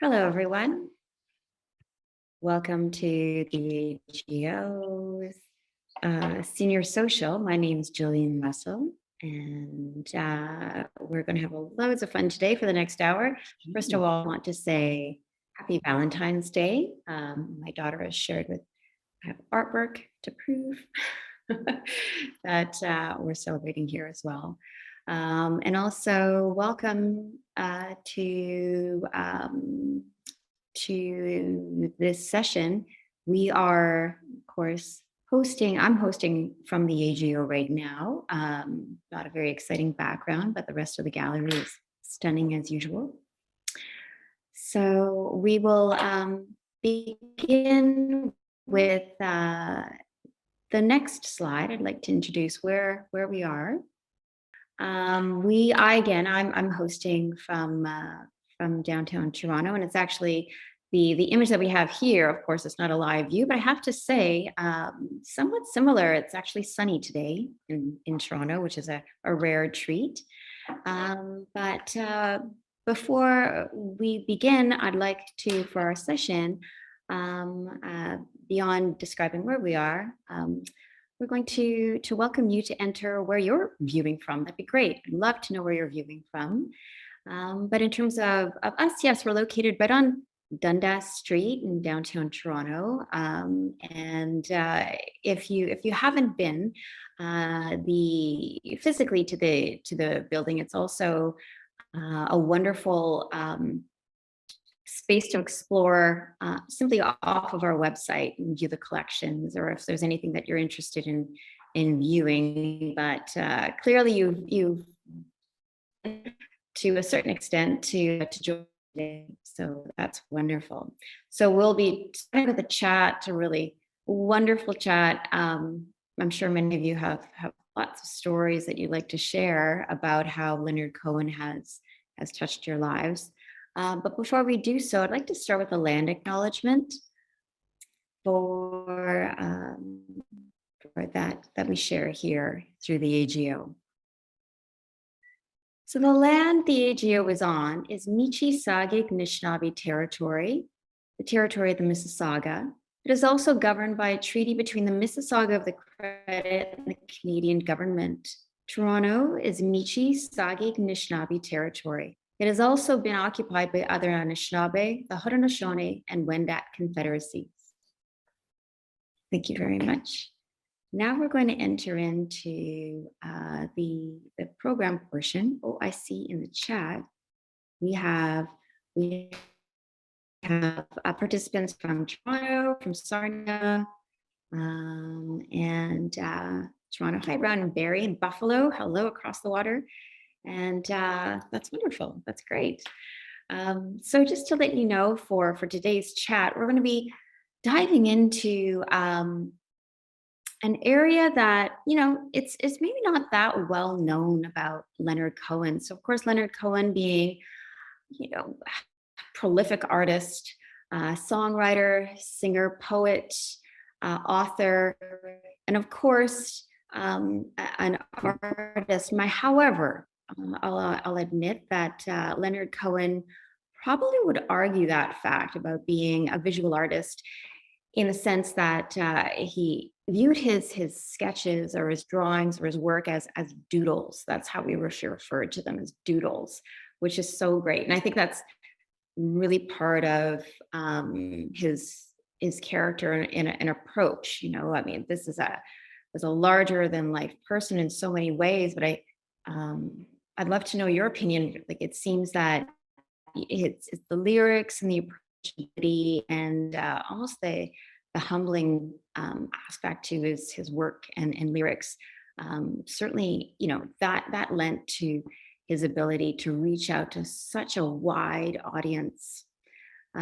Hello, everyone. Welcome to the GEO's Senior Social. My name is Jillian Russell, and we're going to have loads of fun today for the next hour. First of all, I want to say Happy Valentine's Day. My daughter has shared with I have artwork to prove that we're celebrating here as well. And also welcome to this session. We are, of course, I'm hosting from the AGO right now. Not a very exciting background, but the rest of the gallery is stunning as usual. So we will begin with the next slide. I'd like to introduce where we are. I'm hosting from downtown Toronto, and it's actually the image that we have here. Of course, it's not a live view, but I have to say, somewhat similar. It's actually sunny today in Toronto, which is a rare treat. But before we begin, I'd like to, for our session, beyond describing where we are, we're going to welcome you to enter where you're viewing from. That'd be great. I'd love to know where you're viewing from. But in terms of us, yes, we're located right on Dundas Street in downtown Toronto. And if you haven't been physically to the building, it's also a wonderful space to explore simply off of our website and view the collections, or if there's anything that you're interested in viewing. But clearly you've to a certain extent to join today, so that's wonderful. So we'll be starting with a chat, a really wonderful chat. I'm sure many of you have lots of stories that you'd like to share about how Leonard Cohen has touched your lives. But before we do so, I'd like to start with a land acknowledgement for that we share here through the AGO. So the land the AGO is on is Michi-Saagiig Anishinaabe territory, the territory of the Mississauga. It is also governed by a treaty between the Mississauga of the Credit and the Canadian government. Toronto is Michi-Saagiig Anishinaabe territory. It has also been occupied by other Anishinaabe, the Haudenosaunee, and Wendat confederacies. Thank you very much. Now we're going to enter into the program portion. Oh, I see in the chat we have participants from Toronto, from Sarnia, and Toronto. Hi, Brown and Barry, and Buffalo. Hello across the water. And that's wonderful. That's great. So just to let you know, for today's chat, we're going to be diving into an area that, it's maybe not that well known about Leonard Cohen. So of course, Leonard Cohen being, prolific artist, songwriter, singer, poet, author, and of course, an artist. However, I'll admit that Leonard Cohen probably would argue that fact about being a visual artist, in the sense that he viewed his sketches or his drawings or his work as doodles. That's how we referred to them, as doodles, which is so great. And I think that's really part of his character and approach. I mean, this is a larger than life person in so many ways, but I'd love to know your opinion. Like, it seems that it's the lyrics and the approachability and almost the humbling aspect to his work and lyrics. Certainly, that lent to his ability to reach out to such a wide audience. If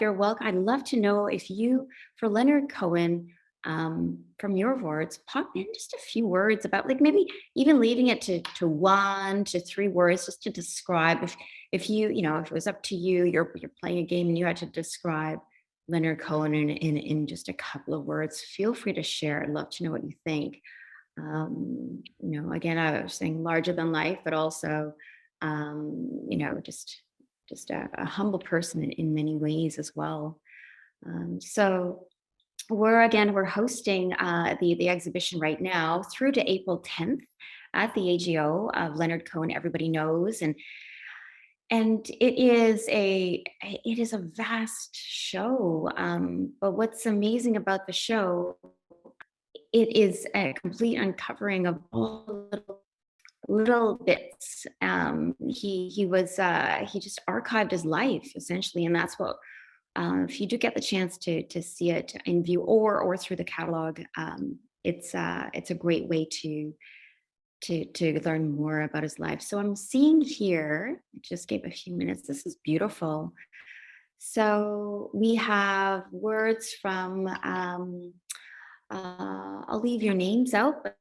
you're welcome, I'd love to know if you, for Leonard Cohen, from your words, pop in just a few words about, like, maybe even leaving it to 1 to 3 words, just to describe. If you, if it was up to you, you're playing a game and you had to describe Leonard Cohen in just a couple of words, feel free to share. I'd love to know what you think. Again, I was saying larger than life, but also just a humble person in many ways as well. So we're hosting the exhibition right now through to April 10th at the AGO of Leonard Cohen. Everybody knows, and it is a vast show. But what's amazing about the show, it is a complete uncovering of all the little bits. He just archived his life essentially, and that's what. If you do get the chance to see it in view or through the catalog, it's a great way to learn more about his life. So I'm seeing here, I just gave a few minutes. This is beautiful. So we have words from, I'll leave your names out, but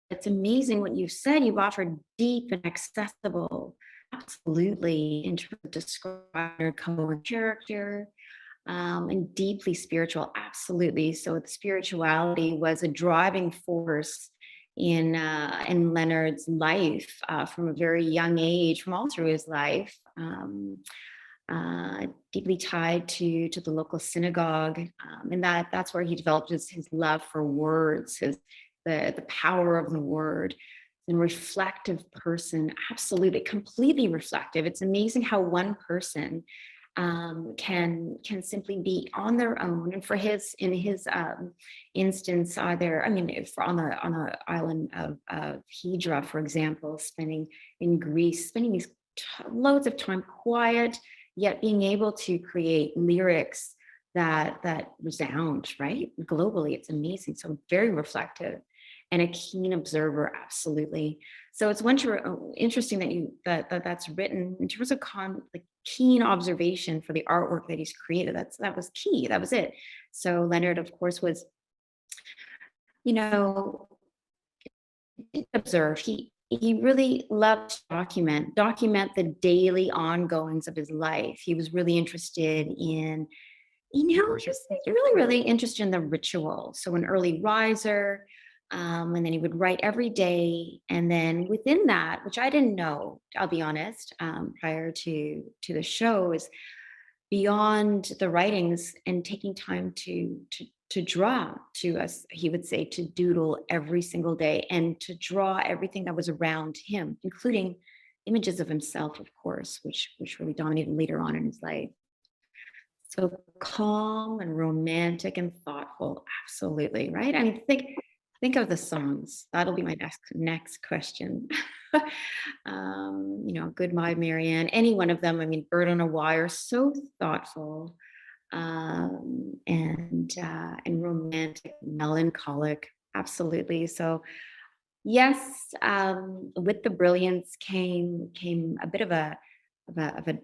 it's amazing what you've said. You've offered deep and accessible, absolutely, in terms of describing Cohen character, and deeply spiritual, absolutely. So the spirituality was a driving force in Leonard's life from a very young age, from all through his life. Deeply tied to the local synagogue, and that's where he developed his love for words, the power of the word. And reflective person, absolutely, completely reflective. It's amazing how one person can simply be on their own. And in his instance, either, I mean, if on the island of Hydra, for example, spending in Greece, spending these loads of time quiet, yet being able to create lyrics that resound, right, globally. It's amazing. So very reflective and a keen observer, absolutely. So it's interesting that's written in terms of keen observation for the artwork that he's created. That was key. That was it. So Leonard, of course, was, you know, observe. He really loved to document the daily ongoings of his life. He was really interested in, just really interested in the ritual. So an early riser, and then he would write every day. And then within that, which I didn't know, I'll be honest, prior to the show, is beyond the writings and taking time to draw, to us, he would say, to doodle every single day and to draw everything that was around him, including images of himself, of course, which really dominated later on in his life. So calm and romantic and thoughtful, absolutely, right? I mean, think of the songs. That'll be my next question. Goodbye, Marianne, any one of them. I mean, Bird on a Wire, so thoughtful, and romantic, melancholic, absolutely. So yes, with the brilliance came a bit of a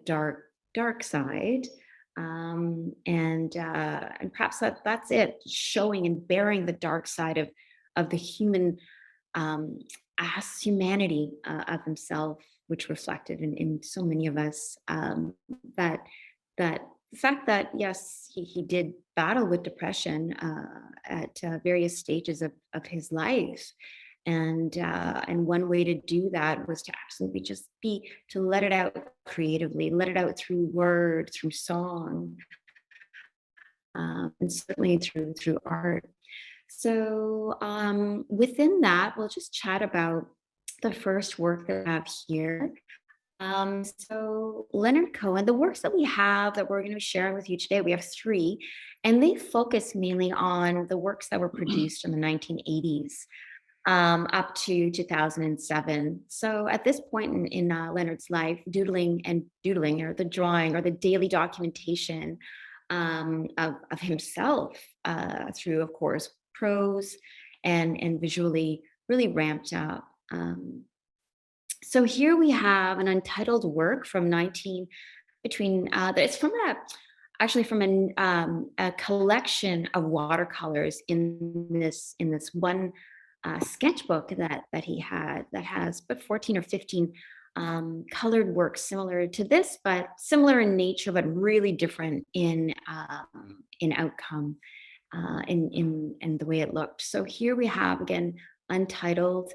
dark side. And perhaps that's it, showing and bearing the dark side of the human, as humanity of himself, which reflected in so many of us. That the fact that yes, he did battle with depression at various stages of his life. And one way to do that was to absolutely just to let it out creatively, let it out through word, through song, and certainly through art. So within that, we'll just chat about the first work that I have here. So Leonard Cohen, the works that we have that we're going to be sharing with you today, we have 3, and they focus mainly on the works that were produced in the 1980s. Up to 2007. So at this point in Leonard's life, doodling, or the drawing, or the daily documentation of himself through, of course, prose and visually, really ramped up. So here we have an untitled work from it's from a collection of watercolors in this one sketchbook that he had, that has but 14 or 15 colored works similar to this, but similar in nature, but really different in outcome, in the way it looked. So here we have, again, untitled,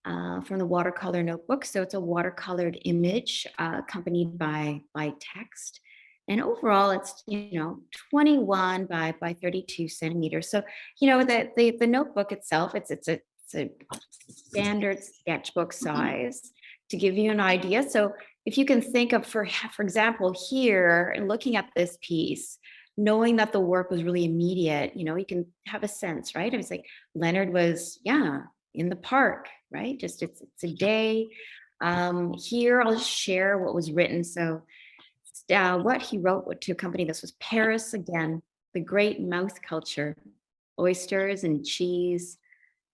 from the watercolor notebook. So it's a watercolored image accompanied by text. And overall, it's 21 by 32 centimeters. So the notebook itself, it's a standard sketchbook size to give you an idea. So if you can think of, for example, here and looking at this piece, knowing that the work was really immediate, you can have a sense, right? It was like Leonard was, in the park, right? Just it's a day. Here, I'll share what was written. So what he wrote to accompany this was Paris again, the great mouth culture, oysters and cheese,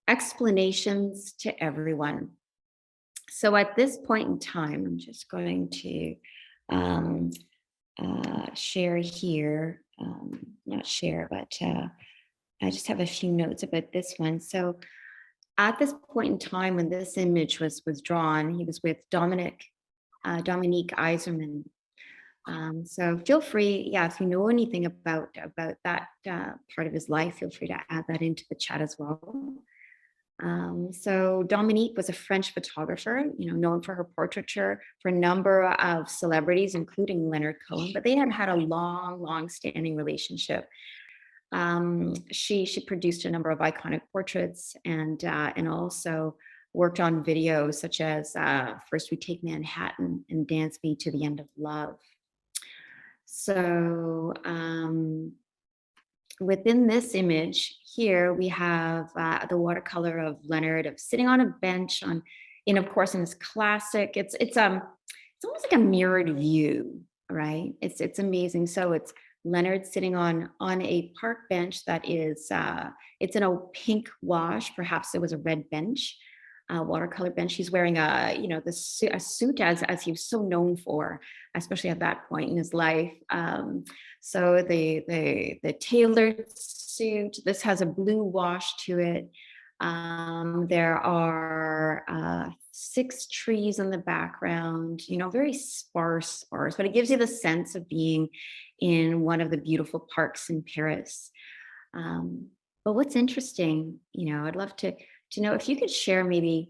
explanations to everyone. So at this point in time, I'm just going to share here, not share, but I just have a few notes about this one. So at this point in time when this image was drawn, he was with Dominique Eiserman. So feel free, if you know anything about that part of his life, feel free to add that into the chat as well. So Dominique was a French photographer, known for her portraiture for a number of celebrities, including Leonard Cohen, but they had a long standing relationship. She produced a number of iconic portraits and also worked on videos such as First We Take Manhattan and Dance Me to the End of Love. So within this image here, we have the watercolor of Leonard sitting on a bench of course, in his classic. It's almost like a mirrored view, right? It's amazing. So it's Leonard sitting on a park bench that is it's in a pink wash. Perhaps it was a red bench, watercolor bench. He's wearing a suit as he was so known for, especially at that point in his life. So the tailored suit. This has a blue wash to it. There are 6 trees in the background. Very sparse, but it gives you the sense of being in one of the beautiful parks in Paris. But what's interesting, I'd love to know if you could share maybe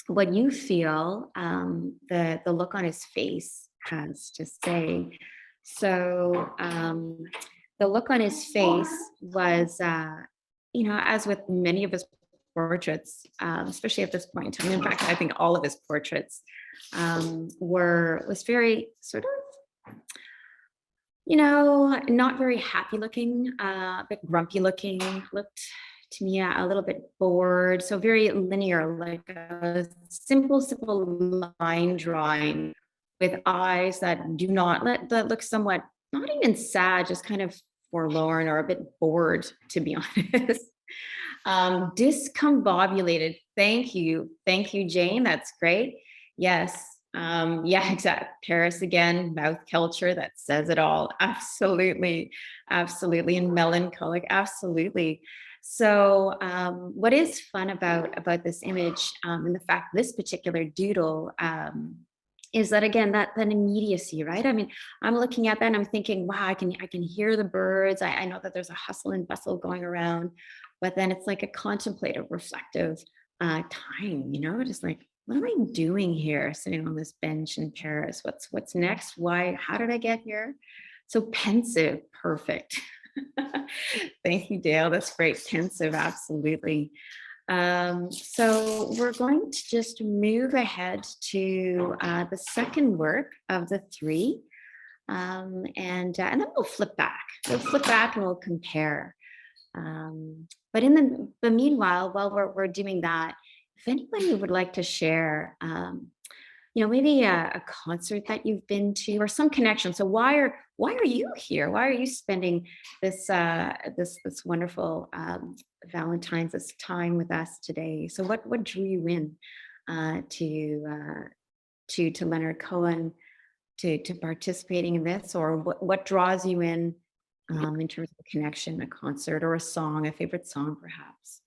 what you feel the look on his face has to say. So the look on his face was, as with many of his portraits, especially at this point in time. In fact, I think all of his portraits was very sort of, not very happy looking, a bit grumpy looking, looked to me a little bit bored. So very linear, like a simple line drawing with eyes that look somewhat, not even sad, just kind of forlorn or a bit bored, to be honest. Discombobulated. Thank you, Jane. That's great. Yes. Exactly. Paris again, mouth culture, that says it all. Absolutely. And melancholic. Absolutely. So what is fun about this image and the fact this particular doodle is that, again, that immediacy, right? I mean, I'm looking at that and I'm thinking, wow, I can hear the birds. I know that there's a hustle and bustle going around, but then it's like a contemplative, reflective time, just like, what am I doing here sitting on this bench in Paris? What's next? Why? How did I get here? So pensive. Perfect. Thank you, Dale. That's great. Pensive. Absolutely. So we're going to just move ahead to the second work of the 3. And then we'll flip back. And we'll compare. But in the meanwhile, while we're doing that, if anybody would like to share, maybe a concert that you've been to or some connection. So why are you here? Why are you spending this wonderful Valentine's time with us today? So what drew you in to Leonard Cohen, to participating in this, or what draws you in terms of a connection, a concert, or a song, a favorite song, perhaps?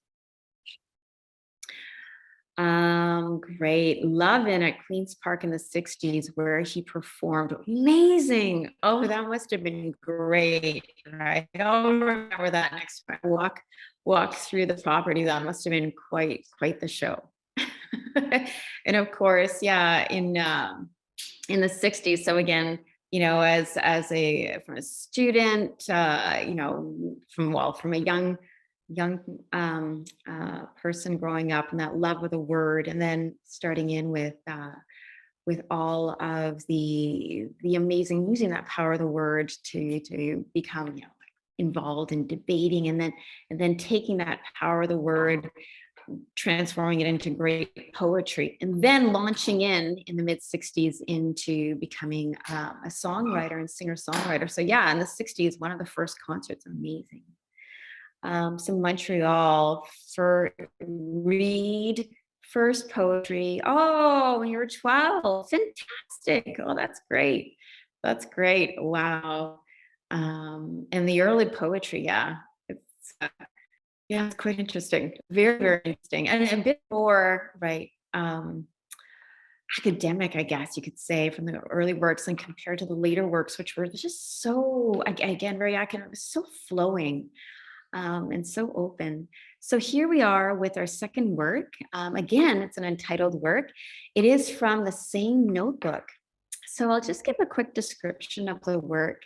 Great. Lovin' at Queen's Park in the 60s, where he performed. Amazing. Oh, that must have been great, right? I'll remember that next time. Walk through the property. That must have been quite the show. And of course, yeah, in the 60s. So again, as a from a student, from a young person growing up, and that love of the word, and then starting in with all of the amazing, using that power of the word to become involved in debating, and then taking that power of the word, transforming it into great poetry, and then launching in the mid 60s into becoming a songwriter and singer-songwriter. So yeah, in the 60s, one of the first concerts, amazing. So Montreal, for read first poetry. Oh, when you were 12, fantastic. Oh, that's great. That's great. Wow. And the early poetry, yeah, it's quite interesting. Very, very interesting. And a bit more, right, academic, I guess you could say, from the early works and compared to the later works, which were just so, again, very academic, so flowing, and so open. So here we are with our second work. Again, it's an untitled work. It is from the same notebook. So I'll just give a quick description of the work.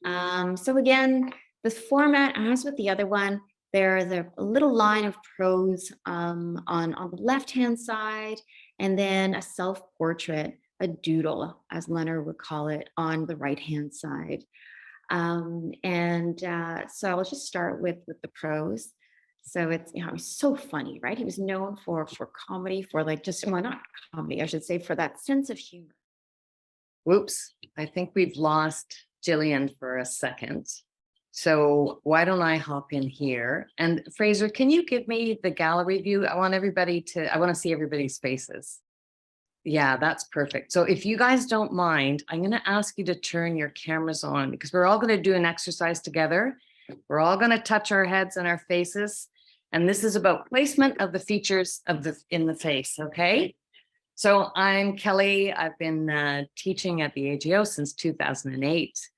So again, the format, as with the other one, there's a little line of prose on the left-hand side, and then a self-portrait, a doodle, as Leonard would call it, on the right-hand side. So I'll just start with the prose. So it's, it was so funny, right? He was known for comedy, for not comedy, I should say, for that sense of humor. Whoops, I think we've lost Jillian for a second. So why don't I hop in here? And Fraser, can you give me the gallery view? I want to see everybody's faces. Yeah, that's perfect. So if you guys don't mind, I'm going to ask you to turn your cameras on, because we're all going to do an exercise together. We're all going to touch our heads and our faces. And this is about placement of the features in the face. Okay. So I'm Kelly. I've been teaching at the AGO since 2008.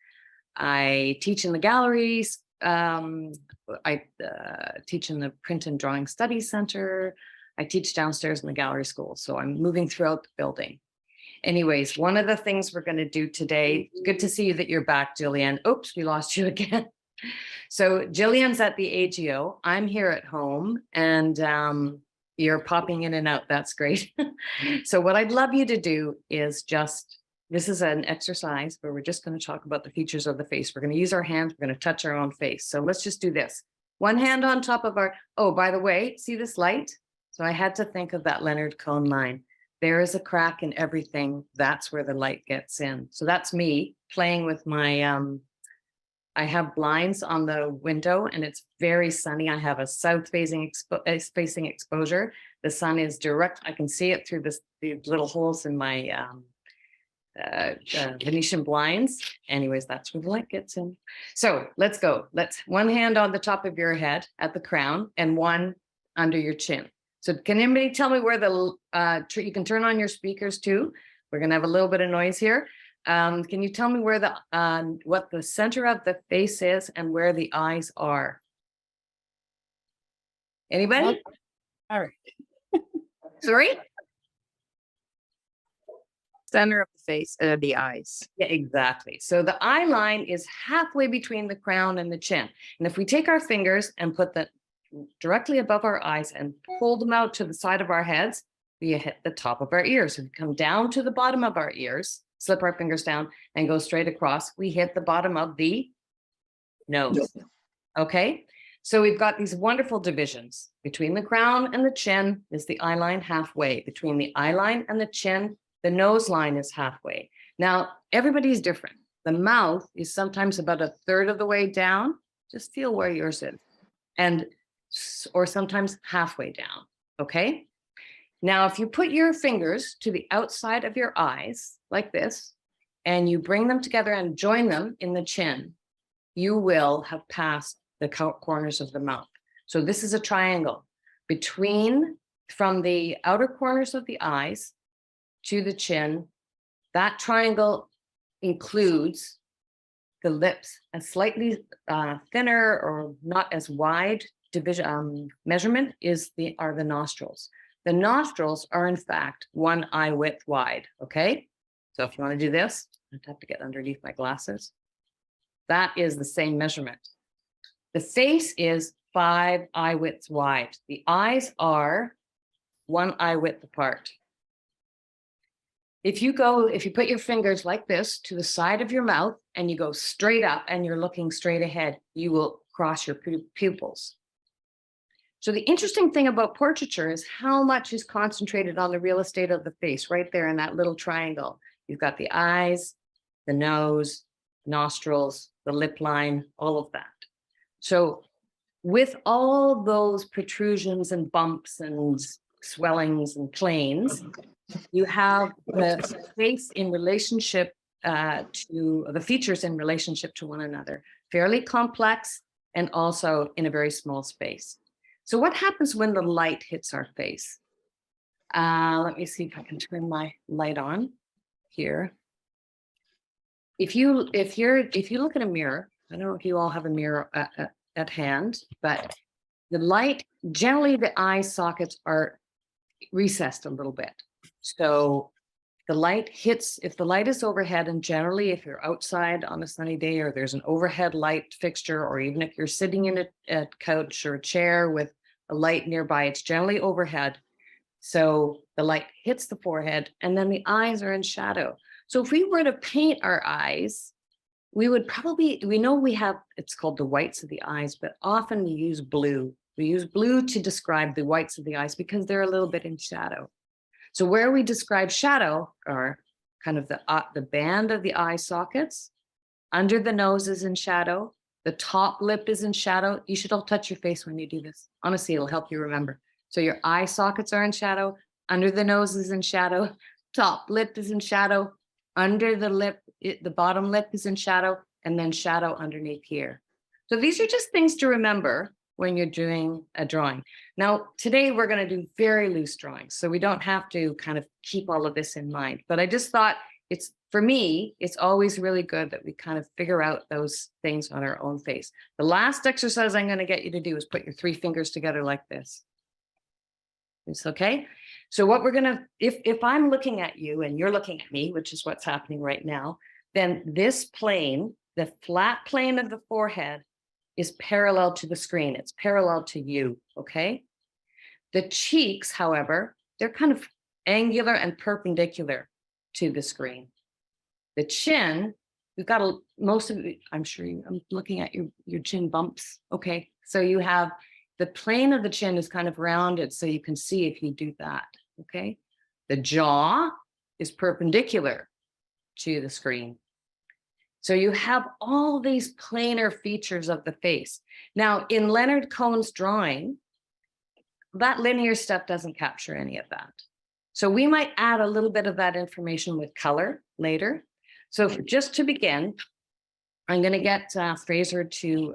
I teach in the galleries. I teach in the Print and Drawing Studies Center. I teach downstairs in the gallery school. So I'm moving throughout the building. Anyways, one of the things we're going to do today, good to see you that you're back, Jillian. Oops, we lost you again. So Jillian's at the AGO. I'm here at home, and you're popping in and out. That's great. So what I'd love you to do is this is an exercise where we're just going to talk about the features of the face. We're going to use our hands. We're going to touch our own face. So let's just do this. One hand on top of oh, by the way, see this light? So I had to think of that Leonard Cohen line. There is a crack in everything. That's where the light gets in. So that's me playing with my, I have blinds on the window, and it's very sunny. I have a south-facing exposure. The sun is direct. I can see it through the little holes in my Venetian blinds. Anyways, that's where the light gets in. So let's go. One hand on the top of your head at the crown, and one under your chin. So can anybody tell me where you can turn on your speakers too? We're going to have a little bit of noise here. Can you tell me where what the center of the face is and where the eyes are? Anybody? All right. Sorry? Center of the face, the eyes. Yeah, exactly. So the eye line is halfway between the crown and the chin. And if we take our fingers and put them directly above our eyes and pull them out to the side of our heads, we hit the top of our ears. If we come down to the bottom of our ears, slip our fingers down and go straight across, we hit the bottom of the nose. Okay. So we've got these wonderful divisions. Between the crown and the chin is the eye line halfway. Between the eye line and the chin, the nose line is halfway. Now, everybody's different. The mouth is sometimes about a third of the way down. Just feel where yours is. Or sometimes halfway down. Okay. Now, if you put your fingers to the outside of your eyes like this, and you bring them together and join them in the chin, you will have passed the corners of the mouth. So this is a triangle from the outer corners of the eyes to the chin. That triangle includes the lips. A slightly thinner or not as wide division measurement are the nostrils. The nostrils are in fact 1 eye width wide, okay? So if you want to do this, I'd have to get underneath my glasses. That is the same measurement. The face is 5 eye widths wide. The eyes are 1 eye width apart. If you put your fingers like this to the side of your mouth and you go straight up and you're looking straight ahead, you will cross your pupils. So the interesting thing about portraiture is how much is concentrated on the real estate of the face right there in that little triangle. You've got the eyes, the nose, nostrils, the lip line, all of that. So with all those protrusions and bumps and swellings and planes, you have the face in relationship to the features in relationship to one another, fairly complex and also in a very small space. So what happens when the light hits our face? Let me see if I can turn my light on here. If you look at a mirror, I don't know if you all have a mirror at hand, but the light, generally the eye sockets are recessed a little bit. So the light hits, if the light is overhead, and generally if you're outside on a sunny day or there's an overhead light fixture, or even if you're sitting in a couch or a chair with a light nearby, it's generally overhead. So the light hits the forehead and then the eyes are in shadow. So if we were to paint our eyes, we would probably, we know we have, it's called the whites of the eyes, but often we use blue. We use blue to describe the whites of the eyes because they're a little bit in shadow. So where we describe shadow are kind of the band of the eye sockets, under the nose is in shadow, the top lip is in shadow. You should all touch your face when you do this. Honestly, it'll help you remember. So your eye sockets are in shadow, under the nose is in shadow, top lip is in shadow, under the lip, the bottom lip is in shadow, and then shadow underneath here. So these are just things to remember when you're doing a drawing. Now, today we're going to do very loose drawings, so we don't have to kind of keep all of this in mind. But I just thought it's, for me, it's always really good that we kind of figure out those things on our own face. The last exercise I'm going to get you to do is put your 3 fingers together like this. It's okay. So what we're going to, if I'm looking at you and you're looking at me, which is what's happening right now, then this plane, the flat plane of the forehead, is parallel to the screen. It's parallel to you, okay? The cheeks, however, they're kind of angular and perpendicular to the screen. The chin, we've got most of it, I'm sure I'm looking at your chin bumps, okay? So you have, the plane of the chin is kind of rounded, so you can see if you do that, okay? The jaw is perpendicular to the screen. So you have all these planar features of the face. Now, in Leonard Cohen's drawing, that linear stuff doesn't capture any of that. So we might add a little bit of that information with color later. So just to begin, I'm going to get Fraser to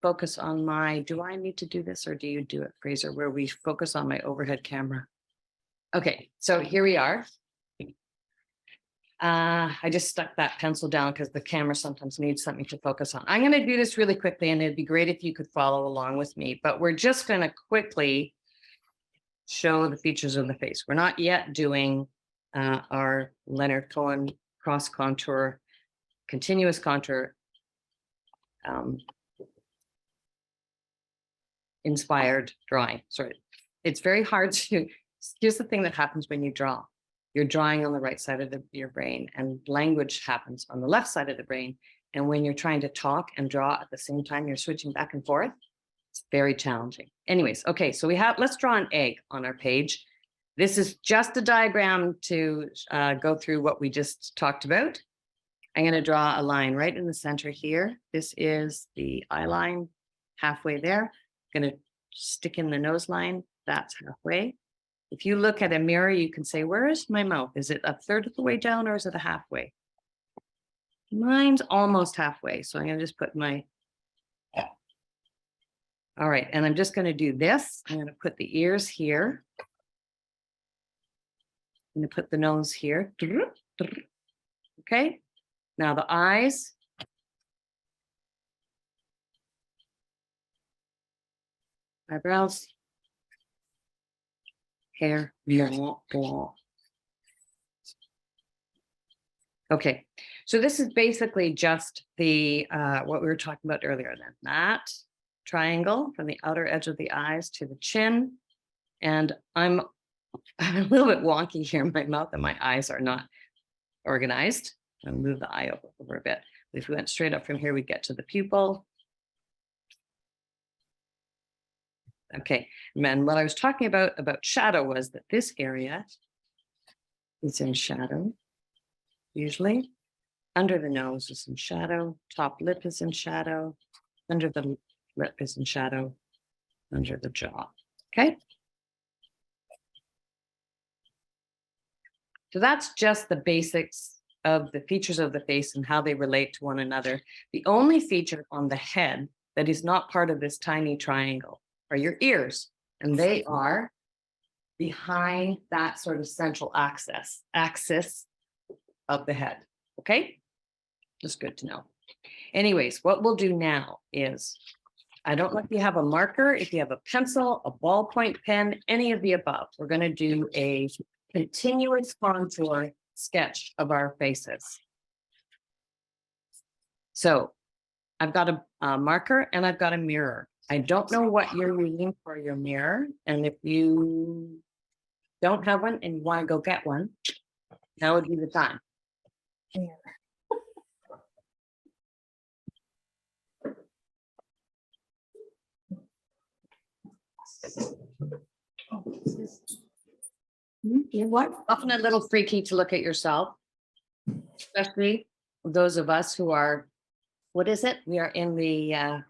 focus on my, do I need to do this or do you do it, Fraser, where we focus on my overhead camera? Okay, so here we are. I just stuck that pencil down because the camera sometimes needs something to focus on. I'm going to do this really quickly, and it'd be great if you could follow along with me, but we're just going to quickly show the features of the face. We're not yet doing our Leonard Cohen cross contour, continuous contour inspired drawing. Sorry, it's very hard to, here's the thing that happens when you draw. You're drawing on the right side of your brain, and language happens on the left side of the brain. And when you're trying to talk and draw at the same time, you're switching back and forth. It's very challenging. Anyways, okay, so let's draw an egg on our page. This is just a diagram to go through what we just talked about. I'm going to draw a line right in the center here. This is the eye line halfway there. I'm going to stick in the nose line. That's halfway. If you look at a mirror, you can say, where is my mouth? Is it a third of the way down or is it a halfway? Mine's almost halfway. So I'm going to just put my, all right. And I'm just going to do this. I'm going to put the ears here. I'm going to put the nose here. Okay. Now the eyes. Eyebrows. hair. Blah, blah. Okay, so this is basically just the what we were talking about earlier then. That triangle from the outer edge of the eyes to the chin. And I'm a little bit wonky here in my mouth and my eyes are not organized. I'll move the eye over a bit. If we went straight up from here, we get to the pupil. Okay, and what I was talking about shadow was that this area is in shadow, usually. Under the nose is in shadow, top lip is in shadow, under the lip is in shadow, under the jaw, okay? So that's just the basics of the features of the face and how they relate to one another. The only feature on the head that is not part of this tiny triangle are your ears, and they are behind that sort of central axis of the head, okay? Just good to know. Anyways, what we'll do now is, I don't know if you have a marker, if you have a pencil, a ballpoint pen, any of the above. We're going to do a continuous contour sketch of our faces. So I've got a marker and I've got a mirror. I don't know what you're using for your mirror. And if you don't have one and you want to go get one, now would be the time. What? Often a little freaky to look at yourself, especially those of us who are, what is it? We are in the,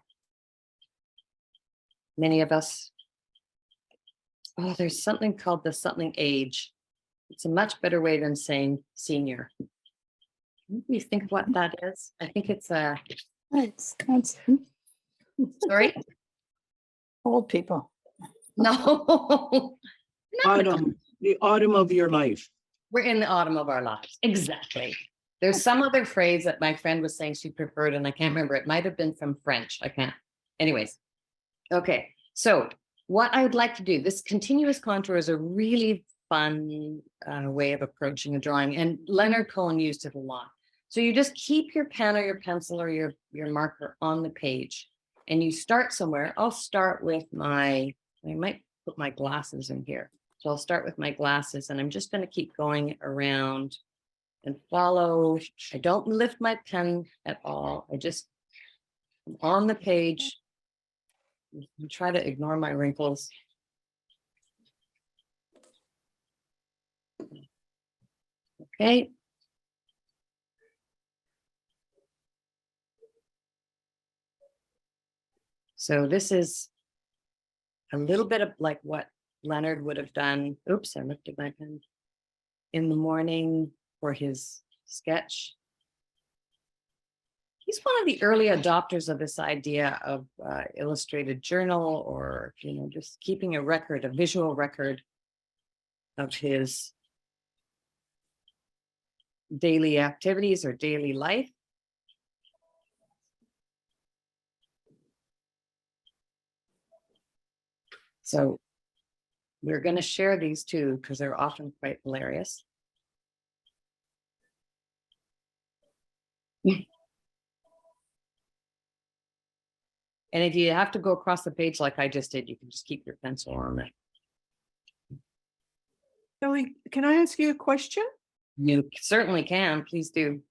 many of us, oh, there's something called the something age. It's a much better way than saying senior. Can you think what that is? I think it's a, It's sorry? old people. No. Autumn, the autumn of your life. We're in the autumn of our lives. Exactly. There's some other phrase that my friend was saying she preferred, and I can't remember. It might have been from French. I can't. Anyways. Okay. So what I would like to do, this continuous contour is a really fun way of approaching a drawing. And Leonard Cohen used it a lot. So you just keep your pen or your pencil or your marker on the page and you start somewhere. I'll start with I might put my glasses in here. So I'll start with my glasses and I'm just going to keep going around and follow. I don't lift my pen at all. I just, I'm on the page. I try to ignore my wrinkles. Okay. So this is a little bit of like what Leonard would have done. Oops, I lifted my pen in the morning for his sketch. He's one of the early adopters of this idea of illustrated journal, or, you know, just keeping a record, a visual record of his daily activities or daily life. So we're going to share these two because they're often quite hilarious. And if you have to go across the page like I just did, you can just keep your pencil on it. Kelly, can I ask you a question? You certainly can. Please do.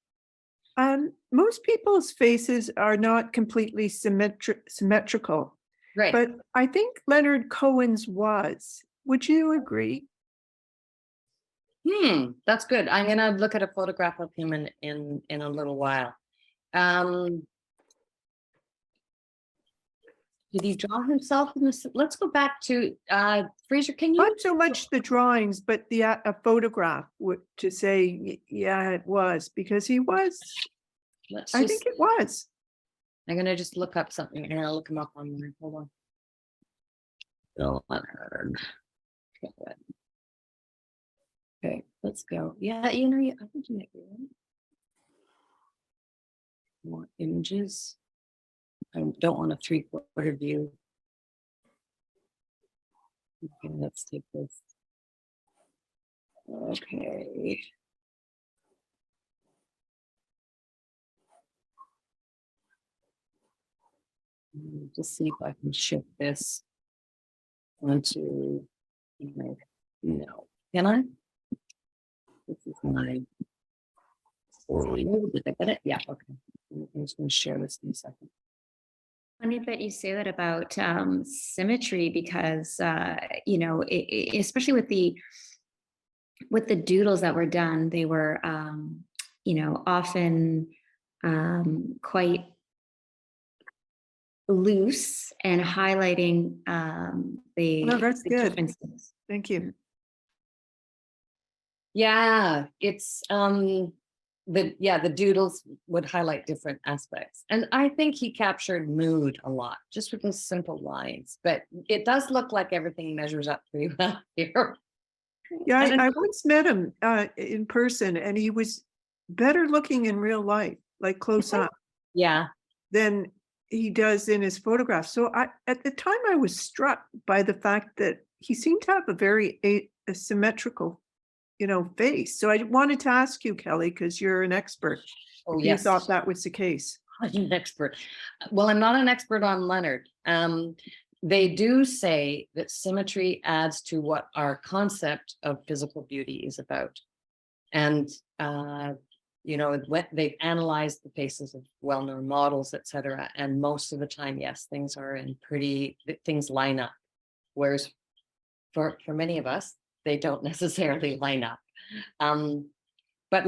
Most people's faces are not completely symmetrical, Right. but I think Leonard Cohen's was. Would you agree? That's good. I'm gonna look at a photograph of him in a little while. Did he draw himself in this? Let's go back to Fraser. Can you? Not so much the drawings, but the a photograph to say, yeah, it was, because he was. Let's I just, think it was. I'm gonna just look up something and I'll look him up online. Hold on. Bill Leonard. Okay, let's go. Yeah, you know, I think you might be right. More images. I don't want a 3/4 view. Okay, let's take this. Okay. Just see if I can shift this onto, no, can I? This is my, did I get it? Yeah, okay. I'm just gonna share this in a second. Funny that you say that about symmetry because especially with the doodles that were done, they were often quite loose and highlighting No, that's the good. differences. Thank you. Yeah, it's the doodles would highlight different aspects. And I think he captured mood a lot just with those simple lines. But it does look like everything measures up pretty well here. Yeah, I don't I once met him in person, and he was better looking in real life, like close up, Yeah. than he does in his photographs. So at the time, I was struck by the fact that he seemed to have a very asymmetrical, face. So I wanted to ask you, Kelly, because you're an expert, Oh, if you yes. thought that was the case. I'm an expert. Well, I'm not an expert on Leonard. They do say that symmetry adds to what our concept of physical beauty is about. And, when they've analyzed the faces of well-known models, et cetera. And most of the time, yes, things line up. Whereas for many of us, they don't necessarily line up. But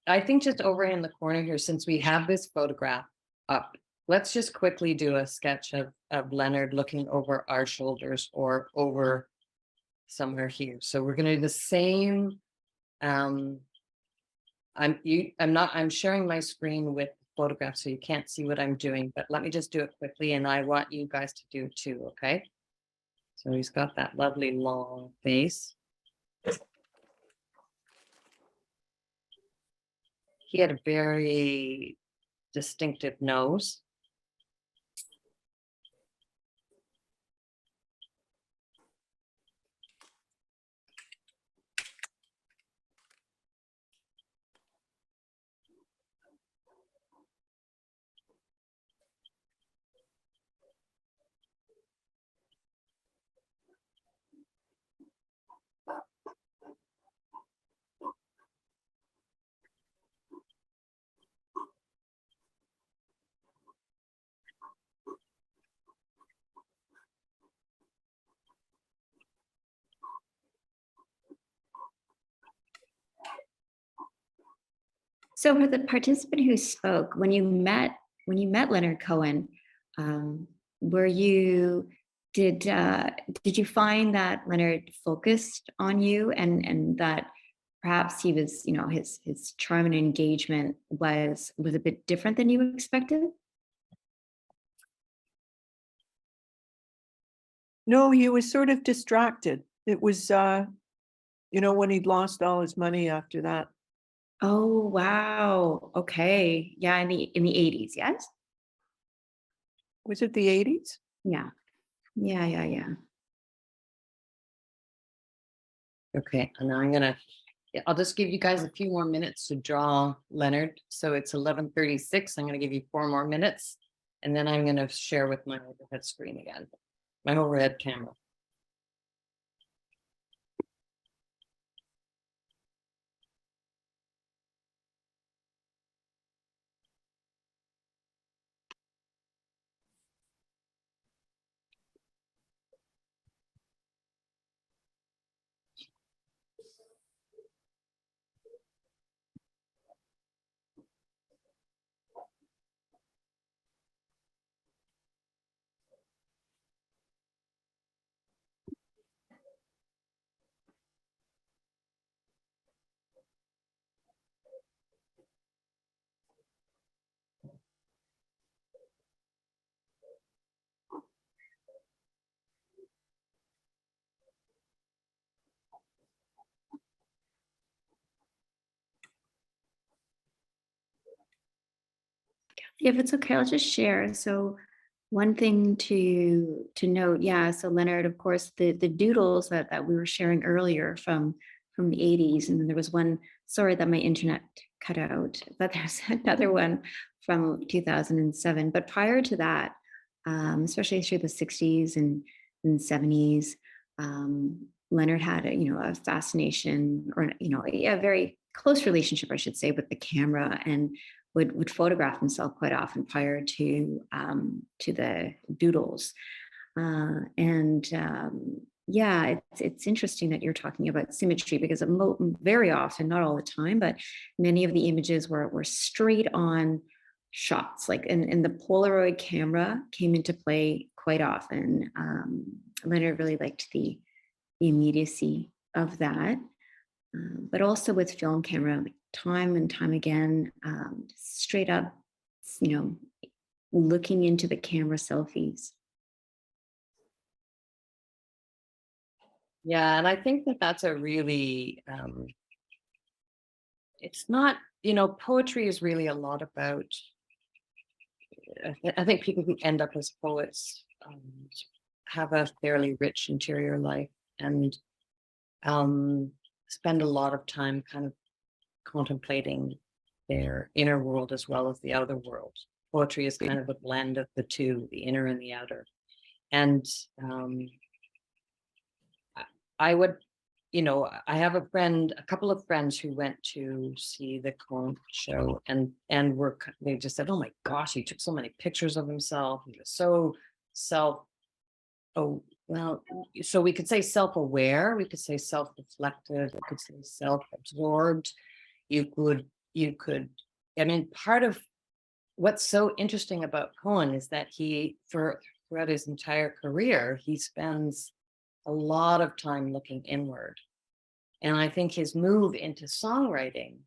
I think just over in the corner here, since we have this photograph up, let's just quickly do a sketch of Leonard looking over our shoulders or over somewhere here. So we're going to do the same. I'm sharing my screen with photographs, so you can't see what I'm doing, but let me just do it quickly. And I want you guys to do it too. Okay. So he's got that lovely long face. He had a very distinctive nose. So for the participant who spoke, when you met Leonard Cohen, did you find that Leonard focused on you and that perhaps he was, his charm and engagement was a bit different than you expected? No, he was sort of distracted. It was, when he'd lost all his money after that. Oh, wow. Okay. Yeah, in the 80s, yes? Was it the 80s? Yeah. Yeah. Okay, and now I'll just give you guys a few more minutes to draw Leonard. So it's 11:36. I'm going to give you 4 more minutes, and then I'm going to share with my overhead screen again, my overhead camera. If it's okay, I'll just share. So one thing to note, yeah. So Leonard, of course, the doodles that we were sharing earlier from from the 80s. And then there was one, sorry that my internet cut out, but there's another one from 2007. But prior to that, especially through the 60s and 70s, Leonard had a fascination, or a very close relationship, I should say, with the camera, and would photograph himself quite often prior to the doodles. It's interesting that you're talking about symmetry, because very often, not all the time, but many of the images were straight on shots, like and the Polaroid camera came into play quite often. Leonard really liked the immediacy of that, but also with film camera, like time and time again, straight up, looking into the camera selfies. Yeah, and I think that that's a really, it's not, poetry is really a lot about, I think people who end up as poets have a fairly rich interior life, and spend a lot of time kind of contemplating their inner world as well as the outer world. Poetry is kind of a blend of the two, the inner and the outer. And I would, I have a couple of friends who went to see the Cohen show, and they just said, "Oh my gosh, he took so many pictures of himself. He was so so we could say self-aware, we could say self-reflective, we could say self-absorbed. You could, I mean, part of what's so interesting about Cohen is that throughout his entire career, he spends a lot of time looking inward. And I think his move into songwriting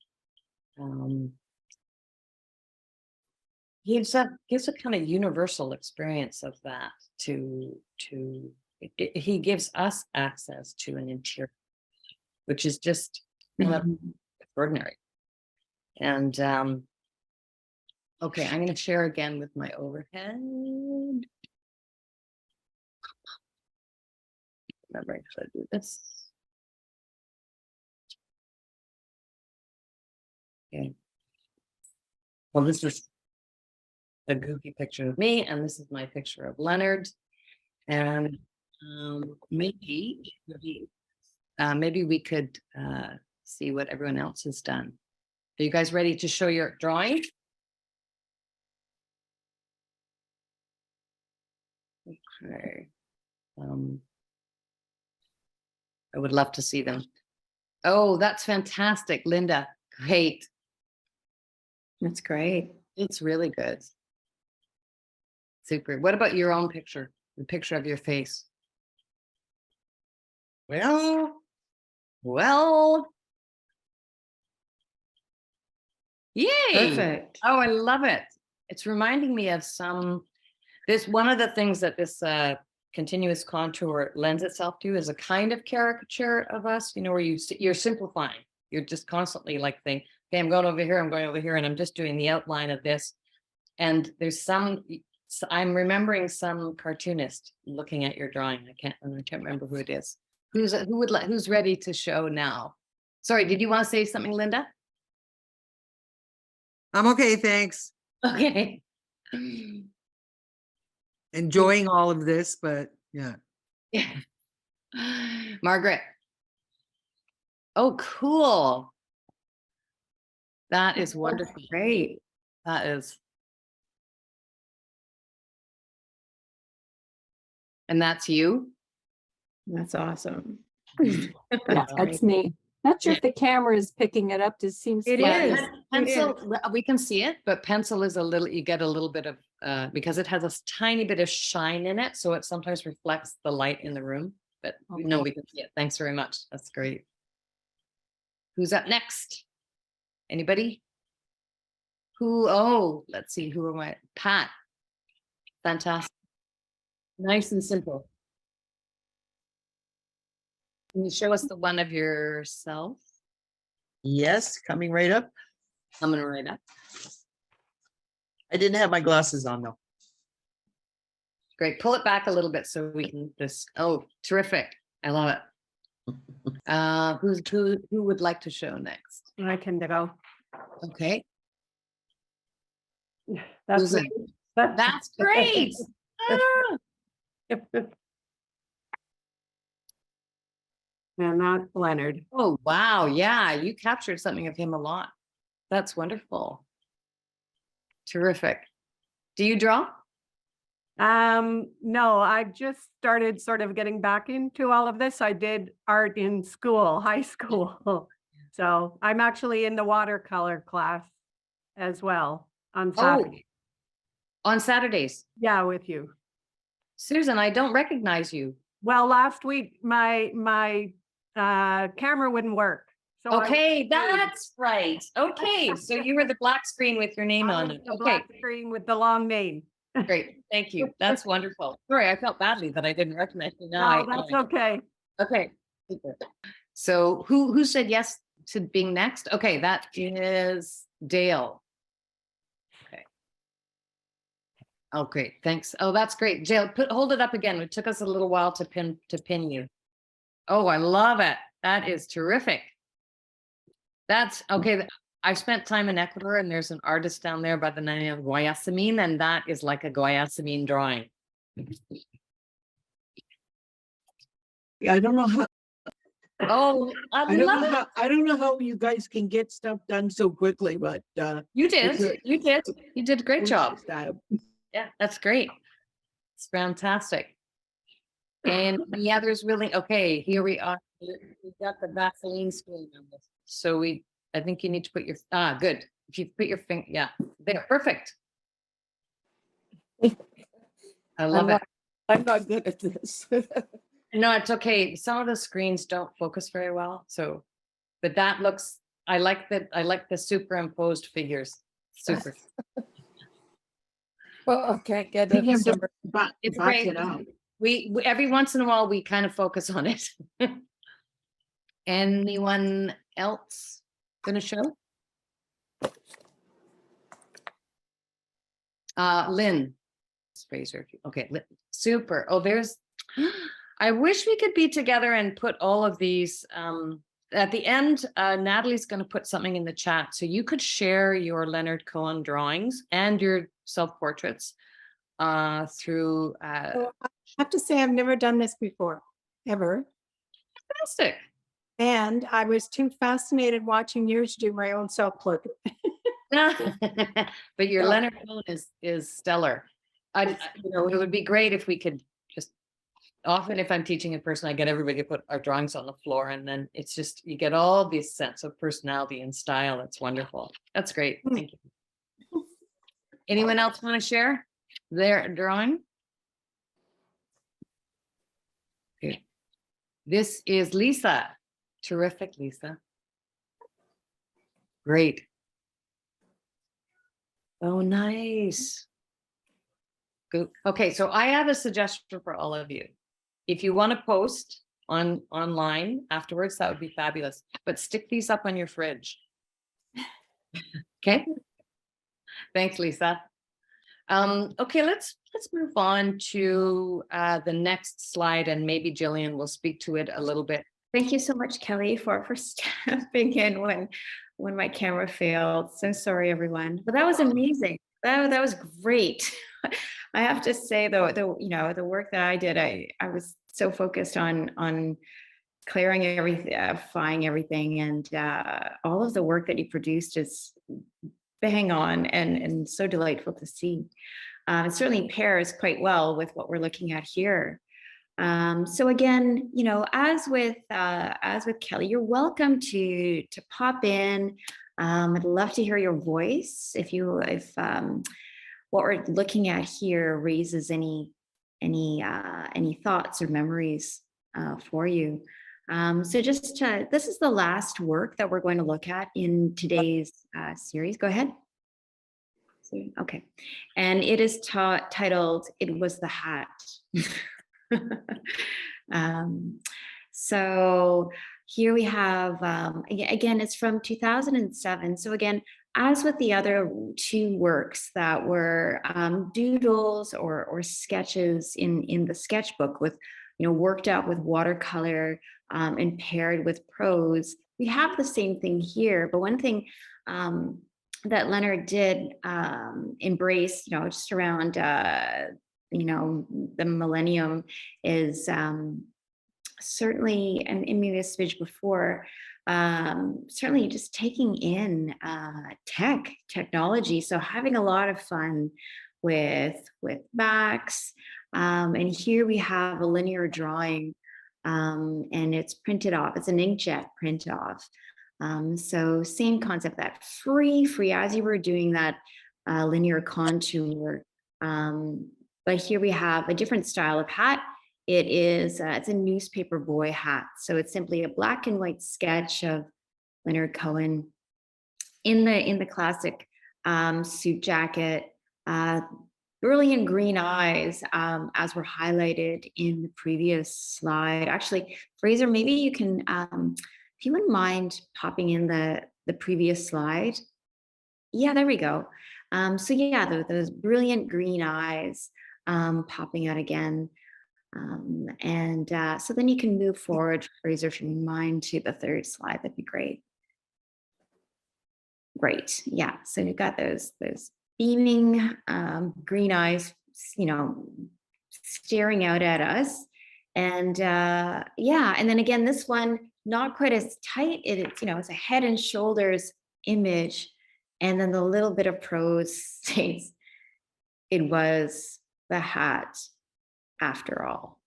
gives a kind of universal experience of that he gives us access to an interior, which is just extraordinary. And okay, I'm going to share again with my overhead. Remembering how to do this. Okay. Well, this is a goofy picture of me, and this is my picture of Leonard. And maybe we could see what everyone else has done. Are you guys ready to show your drawing? Okay. I would love to see them. Oh, that's fantastic, Linda. Great. That's great. It's really good. Super. What about your own picture? The picture of your face? Well. Yay. Perfect. Oh, I love it. It's reminding me of one of the things that this continuous contour lends itself to is a kind of caricature of us, where you're simplifying. You're just constantly like saying, okay, I'm going over here, and I'm just doing the outline of this. And there's I'm remembering some cartoonist looking at your drawing. I can't remember who it is. Who's ready to show now? Sorry, did you want to say something, Linda? I'm okay, thanks. Okay. Enjoying all of this, but yeah. Yeah. Margaret. Oh, cool. That is wonderful. Great. That is. And that's you? That's awesome. Yeah, that's me. Not sure if the camera is picking it up. It seems It flat. is. Pencil, we can see it, but pencil is you get a little bit of, because it has a tiny bit of shine in it, so it sometimes reflects the light in the room. But no, we can see it. Thanks very much. That's great. Who's up next? Anybody? Let's see, who am I? Pat. Fantastic. Nice and simple. Can you show us the one of yourself? Yes, coming right up. Coming right up. I didn't have my glasses on though. Great. Pull it back a little bit so we can just, oh, terrific. I love it. Who would like to show next? I can go. Okay. That's Who's it? me. That's great. Ah, And that's Leonard. oh, wow. Yeah, you captured something of him a lot. That's wonderful. Terrific. Do you draw? No, I've just started sort of getting back into all of this. I did art in school, high school. So I'm actually in the watercolor class as well on Oh, Saturday. on Saturdays. Yeah, with you. Susan, I don't recognize you. Well, last week my camera wouldn't work. So I Okay, was- that's right. Okay, so you were the black screen with your name I on was it. the Okay, black screen with the long name. great. Thank you. That's wonderful. Sorry, I felt badly that I didn't recognize you. Now No, that's okay. okay. Super. So who said yes to being next? Okay, that is Dale. Okay. Oh, great. Thanks. Oh, that's great. Dale, hold it up again. It took us a little while to pin you. Oh, I love it. That is terrific. That's okay. I've spent time in Ecuador and there's an artist down there by the name of Guayasamín, and that is like a Guayasamín drawing. I don't know how, Oh, I love it. I don't know how you guys can get stuff done so quickly, but You did. It's a- You did. You did a great job. style. Yeah, that's great. It's fantastic. And the others really, okay, here we are. We've got the Vaseline screen on this. So I think you need to put your, good. If you put your finger, yeah, there, perfect. I love it. I'm not good at this. No, it's okay. Some of the screens don't focus very well. So, but that looks, I like the superimposed figures. Super. Well, okay, get We have it. to It's Back great. it up. We every once in a while we kind of focus on it. Anyone else gonna show? Lynn. Fraser. Okay, super. Oh, there's I wish we could be together and put all of these at the end. Natalie's going to put something in the chat so you could share your Leonard Cohen drawings and your self-portraits through Well, I have to say, I've never done this before, ever. fantastic. And I was too fascinated watching yours do my own self-portrait. But your So- Leonard Cohen is stellar. It would be great if we could just, often if I'm teaching in person, I get everybody to put our drawings on the floor, and then it's just, you get all this sense of personality and style. It's wonderful. That's great. Thank you. Anyone else want to share their drawing? Okay. This is Lisa. Terrific, Lisa. Great. Oh, nice. Good. Okay, so I have a suggestion for all of you. If you want to post online afterwards, that would be fabulous. But stick these up on your fridge. Okay. Thanks, Lisa. Okay, let's move on to the next slide, and maybe Jillian will speak to it a little bit. Thank you so much, Kelly, for stepping in when my camera failed. So sorry, everyone. But that was amazing. That was great. I have to say, though, the work that I did, I was so focused on clearing everything, flying everything, and all of the work that you produced is bang on and so delightful to see. It certainly pairs quite well with what we're looking at here. So again, as with Kelly, you're welcome to pop in. I'd love to hear your voice if what we're looking at here raises any thoughts or memories for you. So this is the last work that we're going to look at in today's series. Go ahead. Okay, and it is titled "It Was the Hat." So here we have, again, it's from 2007. So again, as with the other two works that were doodles or sketches in the sketchbook with worked out with watercolor and paired with prose. We have the same thing here, but one thing that Leonard did embrace, just around, the millennium is certainly, and maybe a smidge before, certainly just taking in technology. So having a lot of fun with backs. And here we have a linear drawing, and it's printed off. It's an inkjet print off. So same concept, that free as you were doing that linear contour. But here we have a different style of hat. It is, it's a newspaper boy hat. So it's simply a black and white sketch of Leonard Cohen in the classic suit jacket, brilliant green eyes, as were highlighted in the previous slide. Actually, Fraser, maybe you can, if you wouldn't mind popping in the previous slide. Yeah, there we go. So yeah, those brilliant green eyes popping out again. So then you can move forward, Fraser, if you wouldn't mind, to the third slide. That'd be great. Great. Yeah. So you've got those beaming green eyes, staring out at us. And yeah, and then again, this one, not quite as tight. It's a head and shoulders image. And then the little bit of prose states it was the hat after all.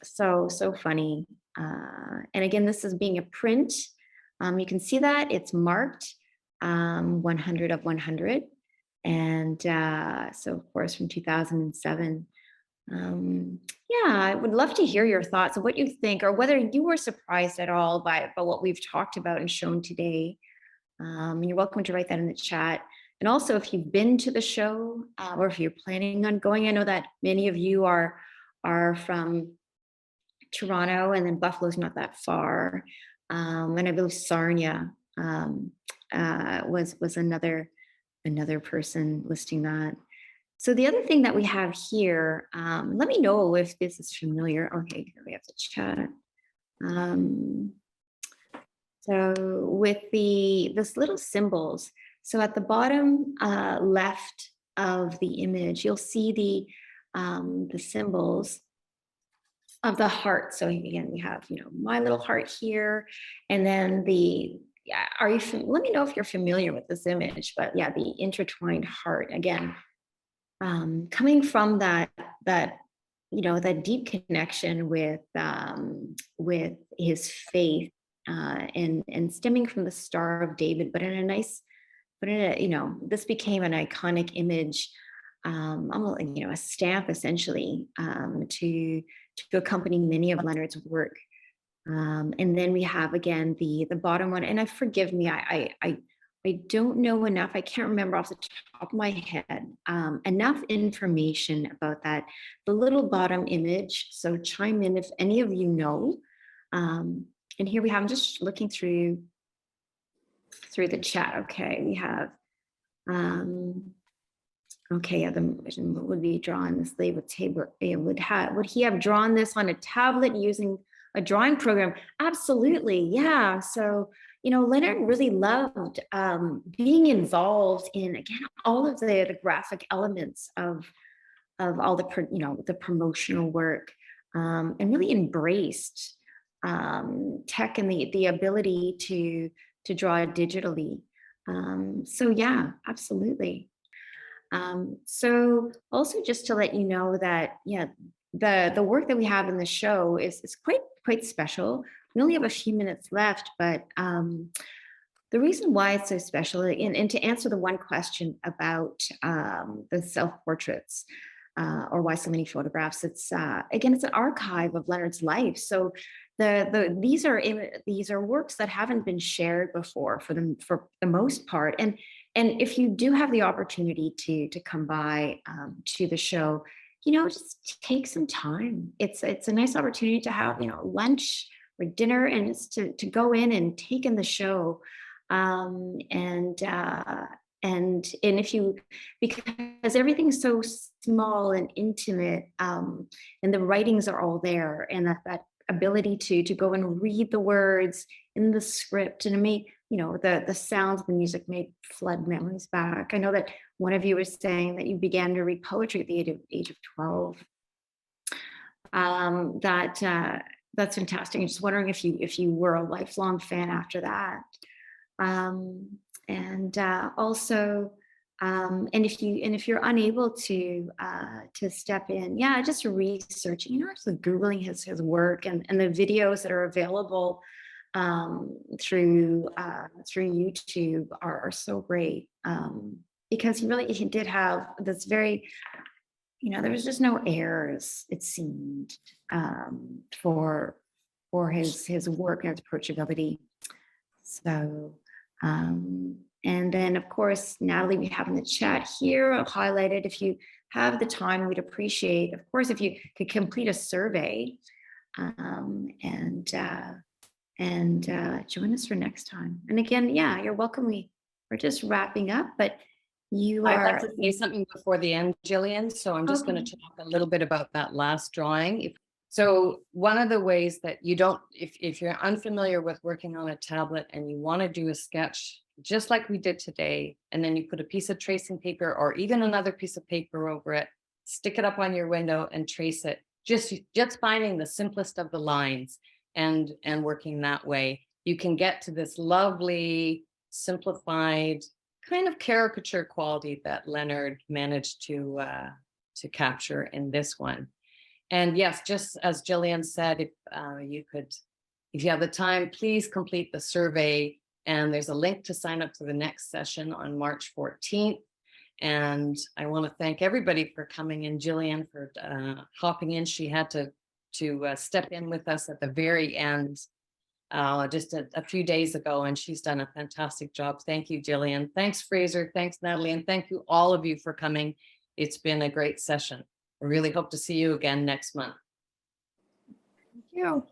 So funny. And again, this is being a print. You can see that it's marked 100 of 100. And so of course from 2007. Yeah, I would love to hear your thoughts of what you think, or whether you were surprised at all by what we've talked about and shown today. You're welcome to write that in the chat. And also, if you've been to the show, or if you're planning on going, I know that many of you are from Toronto, and then Buffalo's not that far. And I believe Sarnia was another person listing that. So the other thing that we have here, let me know if this is familiar. Okay, here we have the chat. So with this little symbols, so at the bottom left of the image, you'll see the symbols of the heart. So again, we have, my little heart here, and then let me know if you're familiar with this image, but yeah, the intertwined heart again. Coming from that deep connection with his faith, and stemming from the Star of David, but in a this became an iconic image, a stamp essentially, to accompany many of Leonard's work. And then we have again the bottom one, and forgive me, I don't know enough. I can't remember off the top of my head enough information about that. The little bottom image. So chime in if any of you know. And here we have, I'm just looking through the chat. Okay, we have, okay, yeah, what would be drawn this label table? Would he have drawn this on a tablet using a drawing program? Absolutely, yeah. So, Leonard really loved being involved in, again, all of the graphic elements of all the promotional work, and really embraced tech and the ability to draw digitally. So yeah, absolutely. So also just to let you know that, yeah, the work that we have in the show is quite special. We only have a few minutes left, but the reason why it's so special, and to answer the one question about the self-portraits, or why so many photographs, it's again, it's an archive of Leonard's life. So these are works that haven't been shared before for the most part. And if you do have the opportunity to come by to the show, just take some time. It's a nice opportunity to have lunch or dinner, and it's to go in and take in the show, and if you, because everything's so small and intimate, and the writings are all there, and that ability to go and read the words in the script, and it made, you know, the sounds of the music made flood memories back. I know that one of you was saying that you began to read poetry at the age of 12. That's fantastic. I'm just wondering if you were a lifelong fan after that. Also, and if you're unable to step in, yeah, just researching, you know, actually Googling his work, and the videos that are available through YouTube are so great, because he did have this very, you know, there was just no errors, it seemed, for his work and its approachability. So, and then of course, Natalie, we have in the chat here, I've highlighted, if you have the time, we'd appreciate, of course, if you could complete a survey, and join us for next time. And again, yeah, you're welcome. We're just wrapping up, but you I'd are. like to say something before the end, Jillian. So I'm just going to talk a little bit about that last drawing. So one of the ways that you don't, if you're unfamiliar with working on a tablet and you want to do a sketch, just like we did today, and then you put a piece of tracing paper or even another piece of paper over it, stick it up on your window and trace it, just finding the simplest of the lines and working that way, you can get to this lovely, simplified kind of caricature quality that Leonard managed to capture in this one. And yes, just as Jillian said, if you have the time, please complete the survey. And there's a link to sign up for the next session on March 14th. And I want to thank everybody for coming in, Jillian for hopping in. She had to step in with us at the very end, just a few days ago, and she's done a fantastic job. Thank you, Jillian. Thanks, Fraser. Thanks, Natalie. And thank you, all of you, for coming. It's been a great session. I really hope to see you again next month. Thank you.